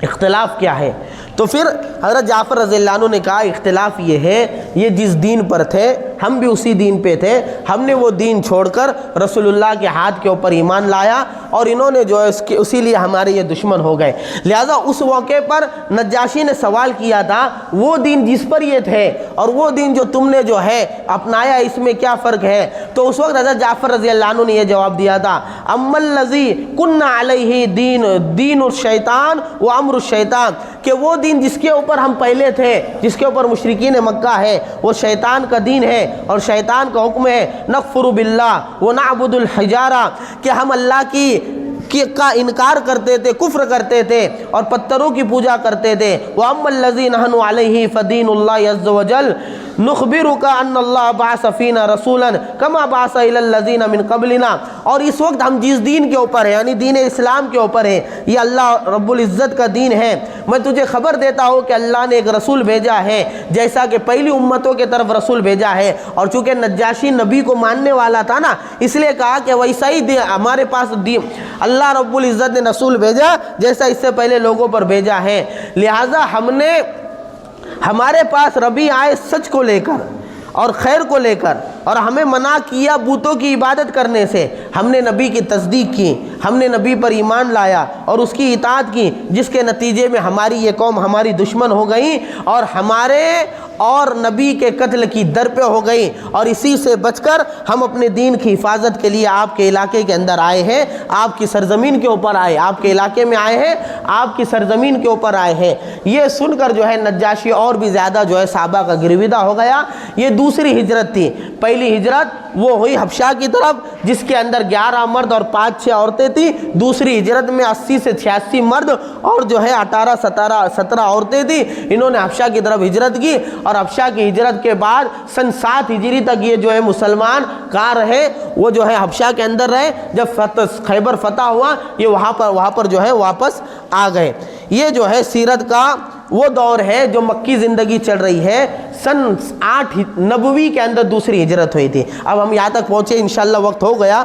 اختلاف کیا ہے؟ تو پھر حضرت جعفر رضی اللہ عنہ نے کہا اختلاف یہ ہے، یہ جس دین پر تھے ہم بھی اسی دین پہ تھے، ہم نے وہ دین چھوڑ کر رسول اللہ کے ہاتھ کے اوپر ایمان لایا اور انہوں نے جو ہے اسی لیے ہمارے یہ دشمن ہو گئے۔ لہٰذا اس موقع پر نجاشی نے سوال کیا تھا وہ دین جس پر یہ تھے اور وہ دین جو تم نے جو ہے اپنایا اس میں کیا فرق ہے؟ تو اس وقت حضرت جعفر رضی اللہ عنہ نے یہ جواب دیا تھا، اما الذی کنا علیہ دین الشیطان و امر الشیطان، کہ وہ دین جس کے اوپر ہم پہلے تھے، جس کے اوپر مشرکین مکہ ہے، وہ شیطان کا دین ہے اور شیطان کا حکم ہے نکفر باللہ ونعبد الحجارہ، کہ ہم اللہ کا انکار کرتے تھے، کفر کرتے تھے اور پتھروں کی پوجا کرتے تھے۔ وَأَمَّا الَّذِي نَحْنُ عَلَيْهِ فَدِينُ اللَّهِ عَزَّ وَجَلَّ نُخْبِرُكَ أَنَّ اللَّهَ بَعَثَ فِينَا رَسُولًا كَمَا بَعَثَ إِلَى الَّذِينَ مِن قَبْلِنَا، اور اس وقت ہم جس دین کے اوپر ہیں یعنی دین اسلام کے اوپر ہیں، یہ اللہ رب العزت کا دین ہے، میں تجھے خبر دیتا ہوں کہ اللہ نے ایک رسول بھیجا ہے جیسا کہ پہلی امتوں کے طرف رسول بھیجا ہے۔ اور چونکہ نجاشی نبی کو ماننے والا تھا نا، اس لیے کہا کہ ویسا ہی ہمارے پاس اللہ رب العزت نے رسول بھیجا جیسا اس سے پہلے لوگوں پر بھیجا ہے، لہٰذا ہمارے پاس ربی آئے سچ کو لے کر اور خیر کو لے کر، اور ہمیں منع کیا بتوں کی عبادت کرنے سے، ہم نے نبی کی تصدیق کی، ہم نے نبی پر ایمان لایا اور اس کی اطاعت کی، جس کے نتیجے میں ہماری یہ قوم ہماری دشمن ہو گئی اور ہمارے اور نبی کے قتل کی در پہ ہو گئی، اور اسی سے بچ کر ہم اپنے دین کی حفاظت کے لیے آپ کے علاقے کے اندر آئے ہیں، آپ کی سرزمین کے اوپر آئے، آپ کے علاقے میں آئے ہیں، آپ کی سرزمین کے اوپر آئے ہیں۔ یہ سن کر جو ہے نجاشی اور بھی زیادہ جو ہے صحابہ کا گرویدہ ہو گیا۔ یہ دوسری ہجرت تھی۔ پہلی ہجرت وہ ہوئی حبشہ کی طرف جس کے اندر 11 مرد اور 5-6 عورتیں تھیں۔ دوسری ہجرت میں 80 سے 86 مرد اور جو ہے 17 عورتیں تھیں۔ انہوں نے حبشہ کی طرف ہجرت کی، اور حبشہ کی ہجرت کے بعد سن 7 ہجری تک یہ جو ہے مسلمان کہاں رہے؟ وہ جو ہے حبشہ کے اندر رہے۔ جب خیبر فتح ہوا یہ وہاں پر جو ہے واپس آ گئے۔ یہ جو ہے سیرت کا وہ دور ہے جو مکی زندگی چل رہی ہے۔ سن 8 نبوی کے اندر دوسری ہجرت ہوئی تھی۔ اب ہم یہاں تک پہنچے، انشاءاللہ وقت ہو گیا۔